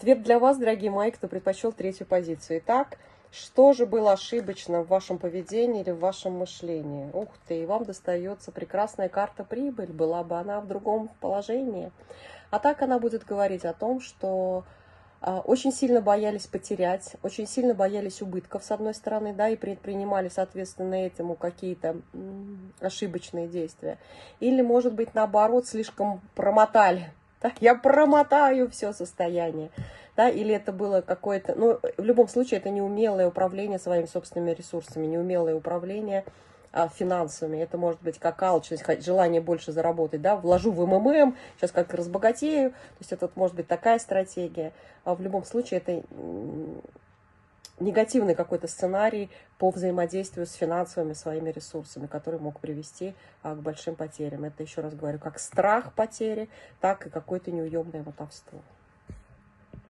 Ответ для вас, дорогие мои, кто предпочел третью позицию. Итак, что же было ошибочно в вашем поведении или в вашем мышлении? Ух ты, и вам достается прекрасная карта прибыль, была бы она в другом положении. А так она будет говорить о том, что очень сильно боялись потерять, очень сильно боялись убытков, с одной стороны, да, и предпринимали, соответственно, этому какие-то ошибочные действия. Или, может быть, наоборот, слишком промотали. Да? Я промотаю все состояние. Да? Или это было какое-то... Ну, в любом случае, это неумелое управление своими собственными ресурсами, неумелое управление финансами. Это может быть как алчность, желание больше заработать, да, вложу в МММ, сейчас как разбогатею. То есть это может быть такая стратегия. А в любом случае это негативный какой-то сценарий по взаимодействию с финансовыми своими ресурсами, который мог привести к большим потерям. Это, еще раз говорю, как страх потери, так и какое-то неуемное мотовство.